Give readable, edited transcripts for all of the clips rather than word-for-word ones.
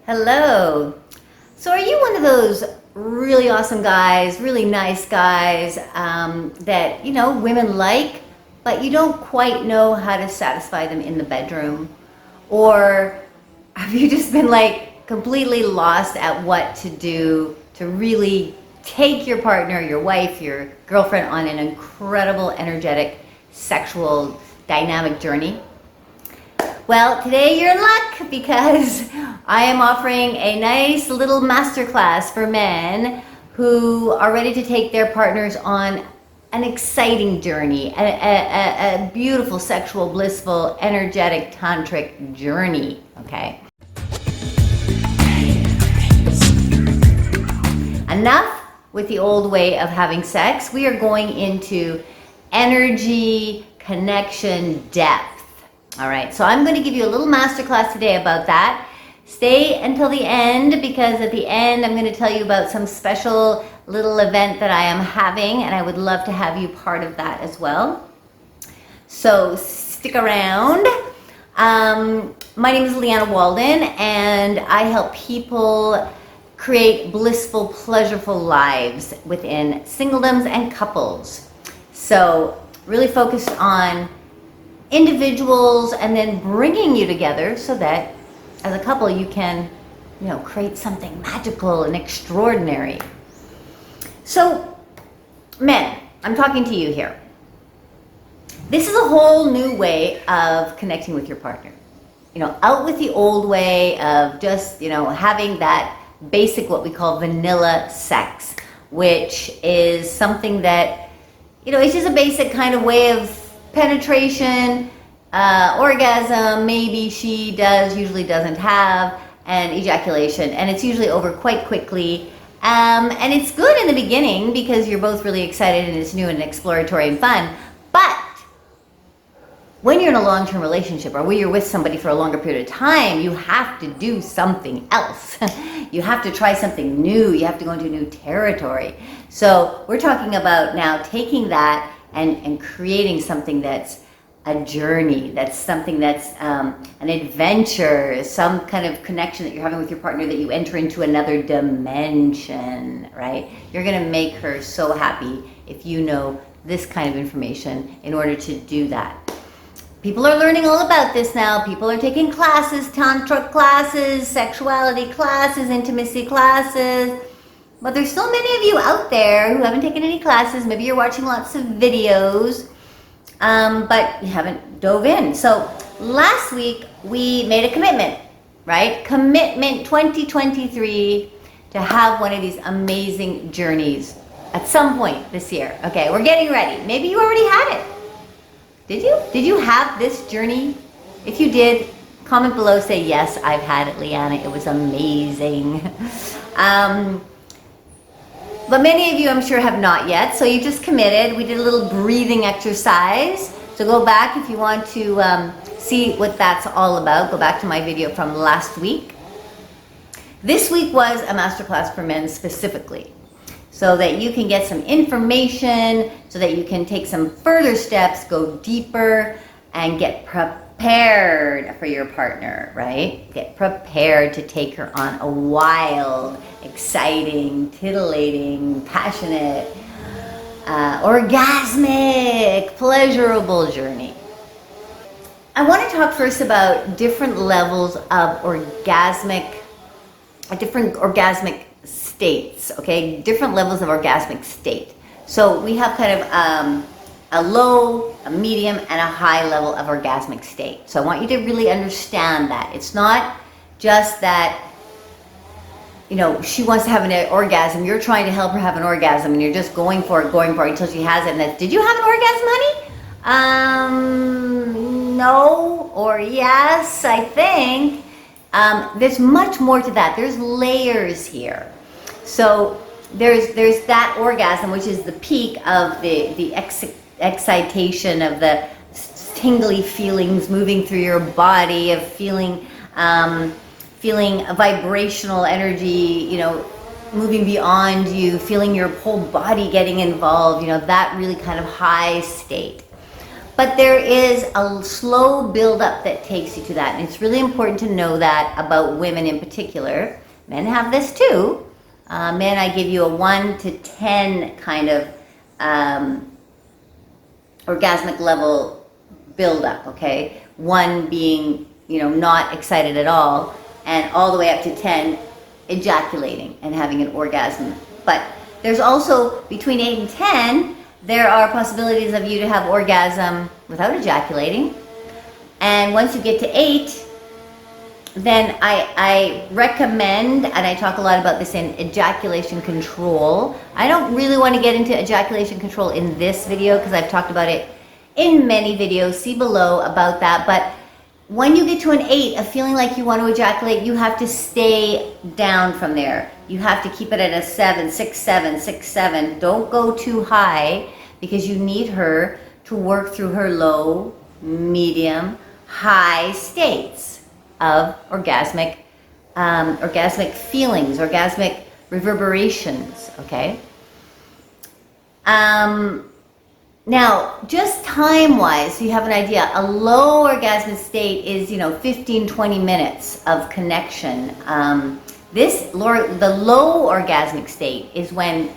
Hello. So are you one of those really awesome guys, really nice guys that, women like, but you don't quite know how to satisfy them in the bedroom? Or have you just been like completely lost at what to do to really take your partner, your wife, your girlfriend on an incredible, energetic, sexual, dynamic journey? Well, today you're in luck because I am offering a nice little masterclass for men who are ready to take their partners on an exciting journey, a beautiful, sexual, blissful, energetic, tantric journey, okay? Enough with the old way of having sex. We are going into energy, connection, depth. All right, so I'm going to give you a little masterclass today about that. Stay until the end because at the end I'm going to tell you about some special little event that I am having, and I would love to have you part of that as well. So stick around. My name is Lianna Walden, and I help people create blissful, pleasureful lives within singledoms and couples. So really focused on individuals and then bringing you together so that as a couple you can, create something magical and extraordinary. So, men, I'm talking to you here. This is a whole new way of connecting with your partner. Out with the old way of just, having that basic, what we call vanilla sex, which is something that, it's just a basic kind of way of penetration, orgasm, maybe she does, usually doesn't have, and ejaculation. And it's usually over quite quickly. And it's good in the beginning because you're both really excited and it's new and exploratory and fun. But when you're in a long-term relationship or when you're with somebody for a longer period of time, you have to do something else. You have to try something new. You have to go into new territory. So we're talking about now taking that and creating something that's a journey, that's something that's an adventure, some kind of connection that you're having with your partner that you enter into another dimension, right? You're gonna make her so happy if you know this kind of information in order to do that. People are learning all about this now. People are taking classes, tantra classes, sexuality classes, intimacy classes. But there's still many of you out there who haven't taken any classes. Maybe you're watching lots of videos, but you haven't dove in. So last week we made a commitment, right? Commitment 2023 to have one of these amazing journeys at some point this year. Okay, we're getting ready. Maybe you already had it. Did you? Did you have this journey? If you did, comment below, say, yes, I've had it, Lianna. It was amazing. But many of you, I'm sure, have not yet. So you just committed. We did a little breathing exercise. So go back if you want to see what that's all about. Go back to my video from last week. This week was a masterclass for men specifically, so that you can get some information, so that you can take some further steps, go deeper, and get prepared for your partner, right? Get prepared to take her on a wild, exciting, titillating, passionate, orgasmic, pleasurable journey. I want to talk first about different levels of orgasmic states, okay? Different levels of orgasmic state. So we have kind of a low, a medium, and a high level of orgasmic state. So I want you to really understand that. It's not just that, she wants to have an orgasm. You're trying to help her have an orgasm, and you're just going for it until she has it. And then, did you have an orgasm, honey? No, or yes, I think. There's much more to that. There's layers here. So there's that orgasm, which is the peak of the excitation, of the tingly feelings moving through your body, of feeling a vibrational energy, moving beyond you, feeling your whole body getting involved, that really kind of high state. But there is a slow build-up that takes you to that. And it's really important to know that about women in particular. Men have this too. Men, I give you a 1 to 10 kind of orgasmic level build-up, okay? 1 being, not excited at all, and all the way up to 10 ejaculating and having an orgasm. But there's also, between 8 and 10, there are possibilities of you to have orgasm without ejaculating. And once you get to 8, then I recommend, and I talk a lot about this in ejaculation control. I don't really want to get into ejaculation control in this video because I've talked about it in many videos. See below about that. But when you get to an 8, of feeling like you want to ejaculate, you have to stay down from there. You have to keep it at a 7, 6, 7, 6, 7. Don't go too high because you need her to work through her low, medium, high states of orgasmic feelings, orgasmic reverberations, okay? Now, just time-wise, so you have an idea, a low orgasmic state is, 15, 20 minutes of connection. The low orgasmic state is when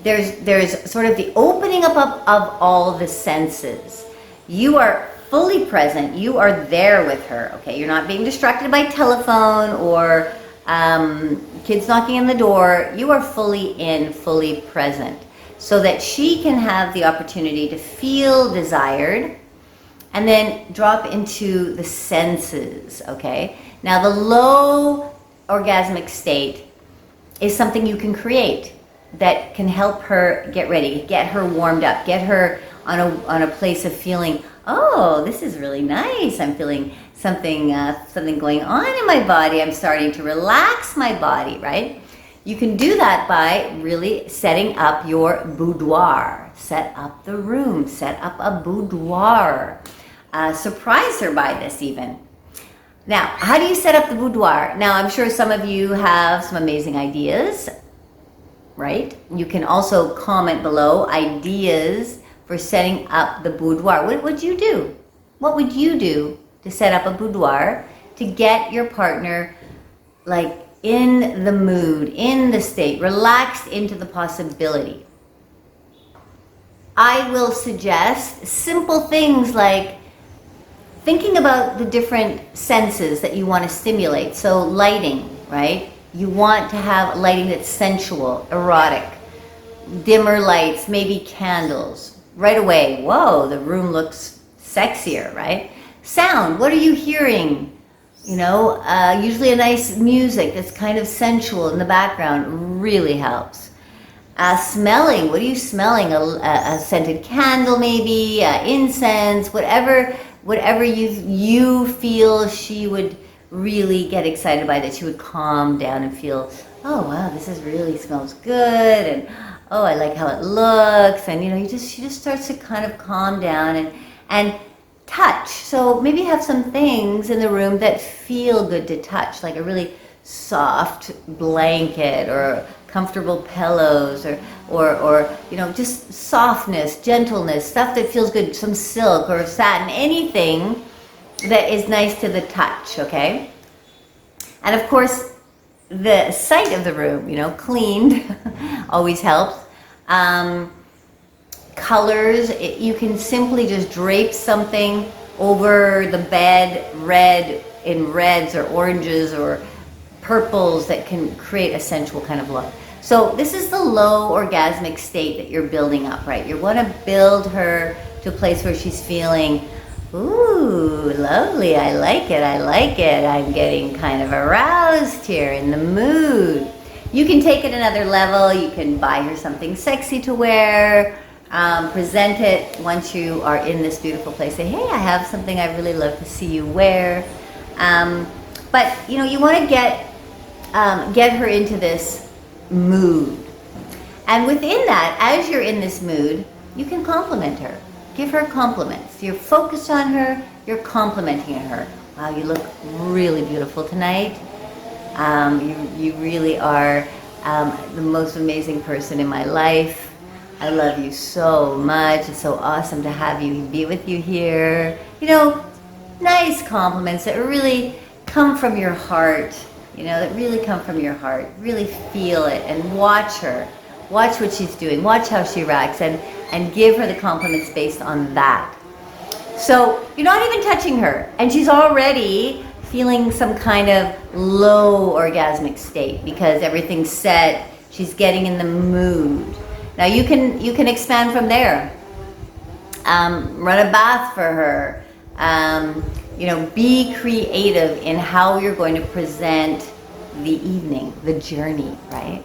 there's sort of the opening up of all the senses. You are fully present. You are there with her, okay? You're not being distracted by telephone or kids knocking on the door. You are fully present, so that she can have the opportunity to feel desired and then drop into the senses, okay? Now, the low orgasmic state is something you can create that can help her get ready, get her warmed up, get her on a place of feeling, oh, this is really nice. I'm feeling something going on in my body. I'm starting to relax my body, right? You can do that by really setting up your boudoir. Set up the room, set up a boudoir. Surprise her by this even. Now, how do you set up the boudoir? Now, I'm sure some of you have some amazing ideas, right? You can also comment below ideas for setting up the boudoir. What would you do? What would you do to set up a boudoir to get your partner like in the mood, in the state, relaxed into the possibility? I will suggest simple things like thinking about the different senses that you want to stimulate. So lighting, right? You want to have lighting that's sensual, erotic, dimmer lights, maybe candles. Right away, whoa, the room looks sexier, right? Sound, what are you hearing? Usually a nice music that's kind of sensual in the background really helps. Smelling, what are you smelling? A scented candle maybe, incense, whatever you feel she would really get excited by, that she would calm down and feel, oh wow, this really smells good, and oh, I like how it looks, and she just starts to kind of calm down and touch. So maybe have some things in the room that feel good to touch, like a really soft blanket or comfortable pillows or just softness, gentleness, stuff that feels good, some silk or satin, anything that is nice to the touch, okay? And of course, the sight of the room, cleaned, always helps. Colors, you can simply just drape something over the bed, in reds or oranges or purples that can create a sensual kind of look. So this is the low orgasmic state that you're building up, right? You want to build her to a place where she's feeling, ooh, lovely, I like it, I'm getting kind of aroused here, in the mood. You can take it another level. You can buy her something sexy to wear, present it once you are in this beautiful place. Say, hey, I have something I really love to see you wear. But you want to get her into this mood. And within that, as you're in this mood, you can compliment her. Give her compliments. You're focused on her, you're complimenting her. Wow, you look really beautiful tonight. You really are the most amazing person in my life. I love you so much. It's so awesome to have you, be with you here. You know, nice compliments that really come from your heart, you know, that really come from your heart. Really feel it and watch her. Watch what she's doing. Watch how she reacts and give her the compliments based on that. So you're not even touching her and she's already feeling some kind of low orgasmic state because everything's set. She's getting in the mood. Now you can expand from there. Run a bath for her. You know, be creative in how you're going to present the evening, the journey, right?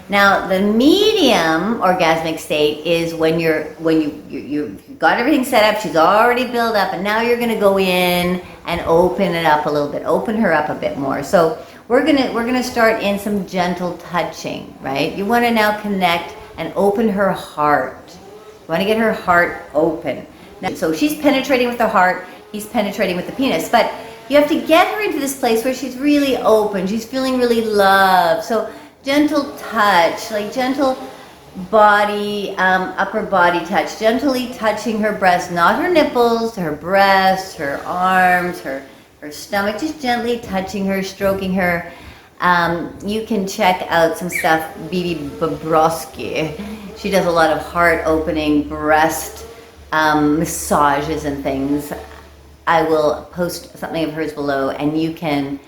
Now, the medium orgasmic state is when you've got everything set up, she's already built up, and now you're going to go in and open it up a little bit, open her up a bit more. So we're gonna start in some gentle touching, right? You want to now connect and open her heart. You want to get her heart open. Now, so she's penetrating with the heart, he's penetrating with the penis, but you have to get her into this place where she's really open, she's feeling really loved. So gentle touch, like gentle body, upper body touch, gently touching her breast, not her nipples, her breast, her arms, her stomach, just gently touching her, stroking her. You can check out some stuff, Bibi Bobrovsky. She does a lot of heart opening, breast massages and things. I will post something of hers below and you can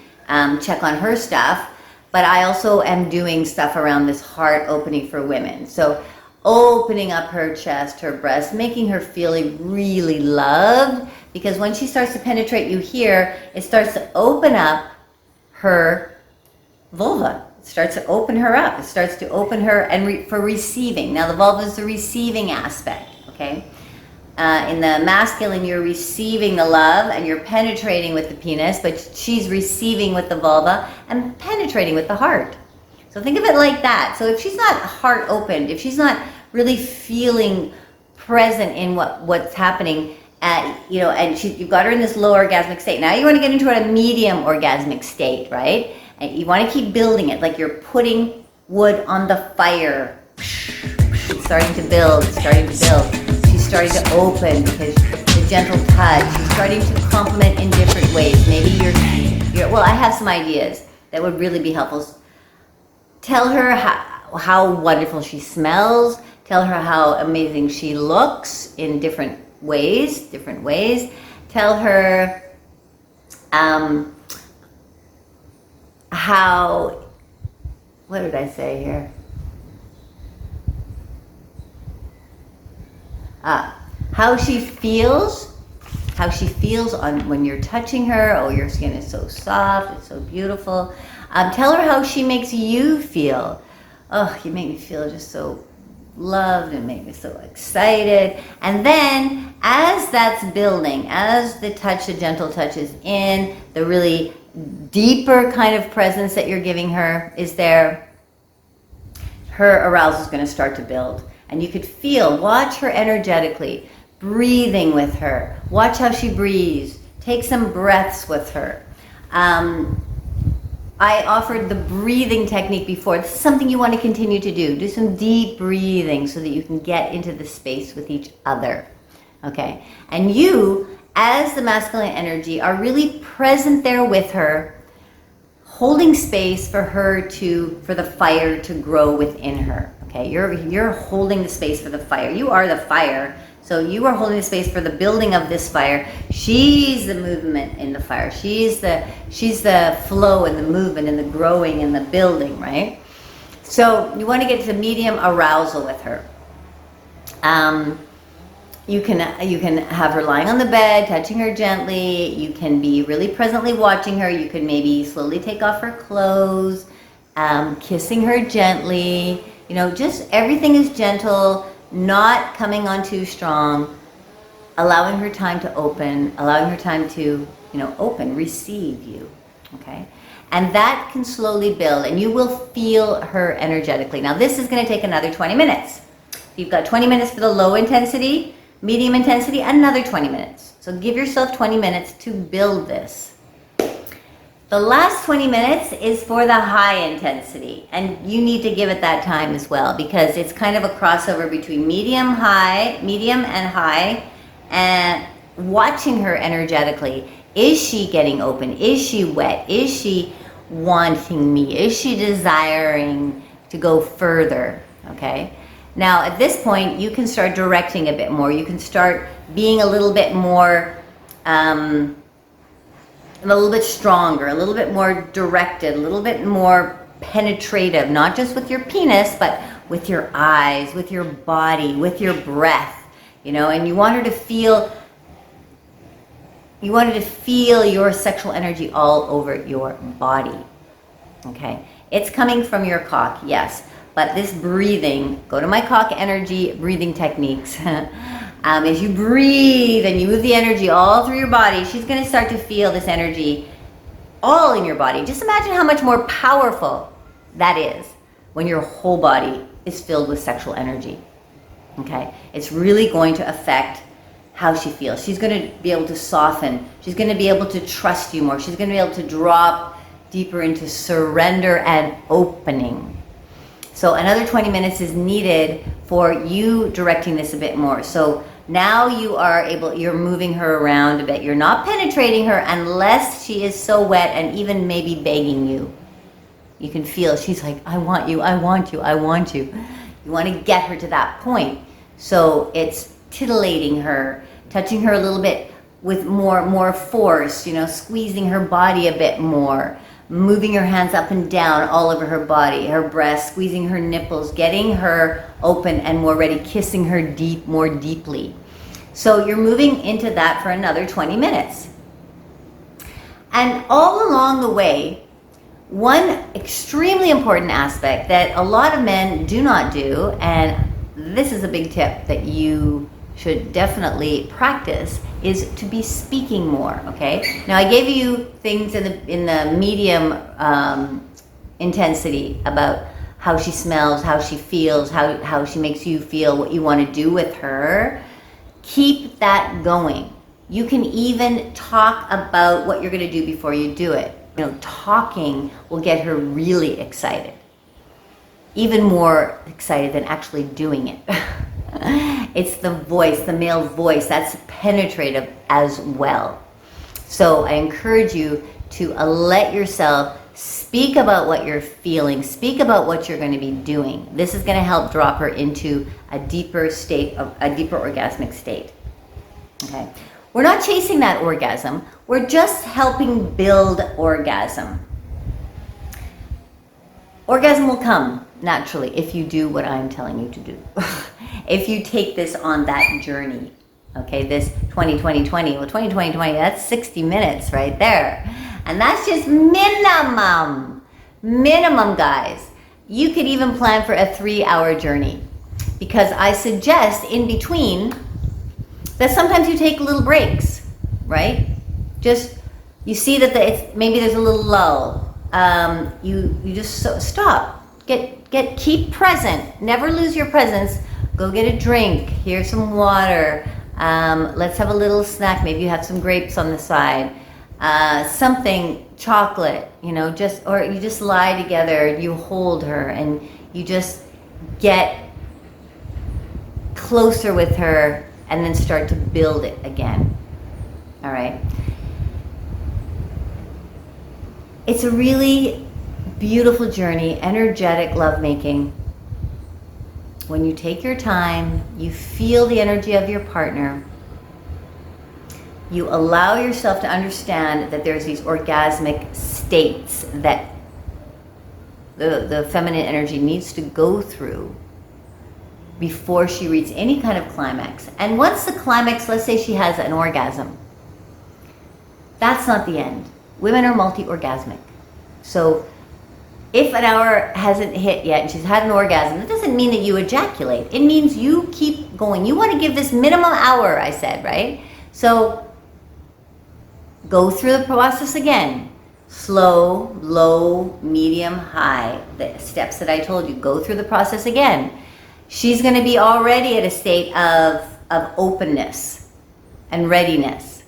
check on her stuff. But I also am doing stuff around this heart opening for women. So opening up her chest, her breast, making her feeling really loved. Because when she starts to penetrate you here, it starts to open up her vulva. It starts to open her up. It starts to open her and for receiving. Now the vulva is the receiving aspect, okay? In the masculine, you're receiving the love and you're penetrating with the penis, but she's receiving with the vulva and penetrating with the heart. So think of it like that. So if she's not heart opened, if she's not really feeling present in what's happening, you know, and you've got her in this low orgasmic state. Now you want to get into a medium orgasmic state, right? And you want to keep building it like you're putting wood on the fire. It's starting to build, it's starting to build. Starting to open because the gentle touch. She's starting to compliment in different ways. Maybe you're well, I have some ideas that would really be helpful. Tell her how wonderful she smells. Tell her how amazing she looks in different ways. Tell her how, what did I say here? How she feels on when you're touching her. Oh, your skin is so soft, it's so beautiful. Tell her how she makes you feel. Oh, you make me feel just so loved and make me so excited. And then as that's building, as the touch, the gentle touch is in, the really deeper kind of presence that you're giving her is there, her arousal is going to start to build. And you could feel, watch her energetically, breathing with her. Watch how she breathes. Take some breaths with her. I offered the breathing technique before. This is something you want to continue to do. Do some deep breathing so that you can get into the space with each other. Okay? And you, as the masculine energy, are really present there with her, holding space for the fire to grow within her. Okay, you're holding the space for the fire. You are the fire, so you are holding the space for the building of this fire. She's the movement in the fire. She's the flow and the movement and the growing and the building, right? So you want to get to medium arousal with her. You can have her lying on the bed, touching her gently. You can be really presently watching her. You can maybe slowly take off her clothes, kissing her gently. You know, just everything is gentle, not coming on too strong, allowing her time to open, allowing her time to, you know, open, receive you, okay? And that can slowly build, and you will feel her energetically. Now, this is going to take another 20 minutes. You've got 20 minutes for the low intensity, medium intensity, another 20 minutes. So give yourself 20 minutes to build this. The last 20 minutes is for the high intensity, and you need to give it that time as well, because it's kind of a crossover between medium and high, and watching her energetically. Is she getting open? Is she wet? Is she wanting me? Is she desiring to go further? Okay. Now at this point, you can start directing a bit more. You can start being a little bit more, a little bit stronger, a little bit more directed, a little bit more penetrative, not just with your penis, but with your eyes, with your body, with your breath, you know, and you want her to feel, your sexual energy all over your body. Okay. It's coming from your cock, yes. But this breathing, go to my cock energy breathing techniques. As you breathe and you move the energy all through your body, she's going to start to feel this energy all in your body. Just imagine how much more powerful that is when your whole body is filled with sexual energy. Okay? It's really going to affect how she feels. She's going to be able to soften. She's going to be able to trust you more. She's going to be able to drop deeper into surrender and opening. So another 20 minutes is needed for you directing this a bit more. So now you're moving her around a bit. You're not penetrating her unless she is so wet and even maybe begging you. You can feel she's like, I want you, I want you, I want you. You want to get her to that point. So it's titillating her, touching her a little bit with more force, you know, squeezing her body a bit more, moving her hands up and down all over her body, her breasts, squeezing her nipples, getting her open and more ready, kissing her more deeply. So you're moving into that for another 20 minutes. And all along the way, one extremely important aspect that a lot of men do not do, and this is a big tip that you should definitely practice, is to be speaking more. Okay. Now I gave you things in the medium intensity about how she smells, how she feels, how she makes you feel, what you want to do with her. Keep that going. You can even talk about what you're going to do before you do it. You know, talking will get her really excited, even more excited than actually doing it. It's the voice, the male voice, that's penetrative as well. So I encourage you to let yourself speak about what you're feeling, speak about what you're going to be doing. This is going to help drop her into a deeper orgasmic state. Okay. We're not chasing that orgasm. We're just helping build orgasm. Orgasm will come naturally if you do what I'm telling you to do. If you take this on that journey, okay, this 20-20-20, well, 20-20-20, that's 60 minutes right there. And that's just minimum, guys. You could even plan for a 3-hour journey, because I suggest in between that sometimes you take little breaks, right? Just, you see that maybe there's a little lull. You just stop, keep present, never lose your presence. Go get a drink, here's some water, let's have a little snack, maybe you have some grapes on the side, something, chocolate, you know, or you just lie together, you hold her, and you just get closer with her, and then start to build it again. All right? It's a really beautiful journey, energetic lovemaking. When you take your time, you feel the energy of your partner, you allow yourself to understand that there's these orgasmic states that the feminine energy needs to go through before she reaches any kind of climax. And once the climax, let's say she has an orgasm, that's not the end. Women are multi-orgasmic. So if an hour hasn't hit yet and she's had an orgasm, that doesn't mean that you ejaculate. It means you keep going. You want to give this minimum hour, I said, right? So go through the process again. Slow, low, medium, high. The steps that I told you. Go through the process again. She's going to be already at a state of openness and readiness.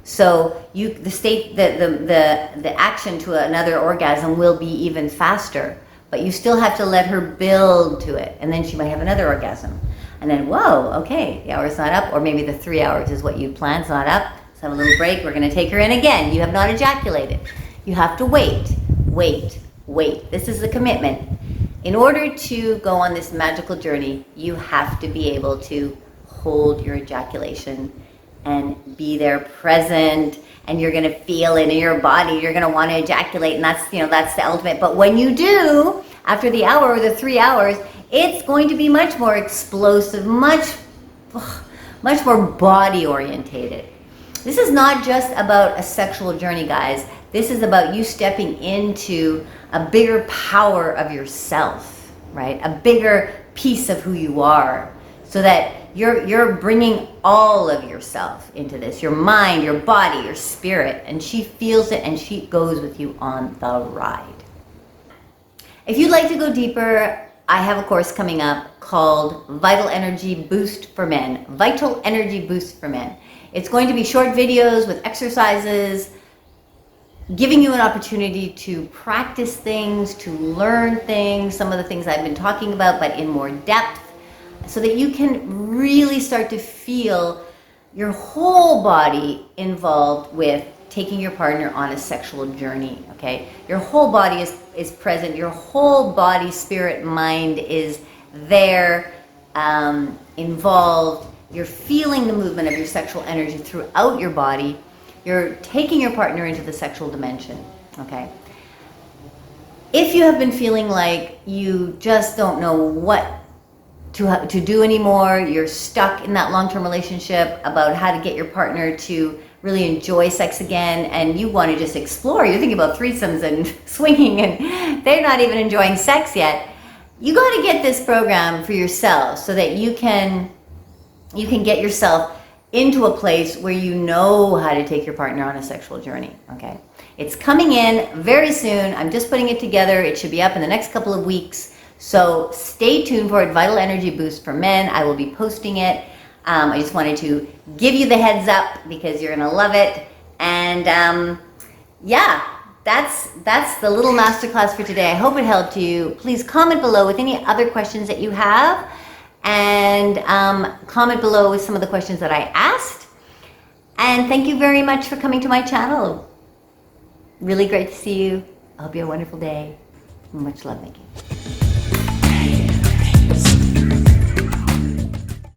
So the action to another orgasm will be even faster, but you still have to let her build to it, and then she might have another orgasm. And then, whoa, okay, the hour's not up, or maybe the 3 hours is what you planned's not up. Let's have a little break. We're gonna take her in again. You have not ejaculated. You have to wait. This is the commitment. In order to go on this magical journey, you have to be able to hold your ejaculation and be there present, and you're gonna feel it in your body. You're gonna wanna ejaculate, and that's the ultimate. But when you do, after the hour or the 3 hours, it's going to be much more explosive, much more body orientated. This is not just about a sexual journey, guys. This is about you stepping into a bigger power of yourself, right? A bigger piece of who you are, so that you're bringing all of yourself into this, your mind, your body, your spirit, and she feels it and she goes with you on the ride. If you'd like to go deeper, I have a course coming up called Vital Energy Boost for Men. Vital Energy Boost for Men. It's going to be short videos with exercises, giving you an opportunity to practice things, to learn things, some of the things I've been talking about, but in more depth, so that you can really start to feel your whole body involved with taking your partner on a sexual journey, okay? Your whole body is present, your whole body, spirit, mind is there, involved. You're feeling the movement of your sexual energy throughout your body. You're taking your partner into the sexual dimension, okay? If you have been feeling like you just don't know what to do anymore, you're stuck in that long-term relationship about how to get your partner to really enjoy sex again, and you want to just explore, you're thinking about threesomes and swinging, and they're not even enjoying sex yet, you got to get this program for yourself so that you can get yourself into a place where you know how to take your partner on a sexual journey, okay? It's coming in very soon. I'm just putting it together. It should be up in the next couple of weeks. So stay tuned for it, Vital Energy Boost for Men. I will be posting it. I just wanted to give you the heads up because you're gonna love it. And yeah, that's the little masterclass for today. I hope it helped you. Please comment below with any other questions that you have, and comment below with some of the questions that I asked. And thank you very much for coming to my channel. Really great to see you. I hope you have a wonderful day. Much love making.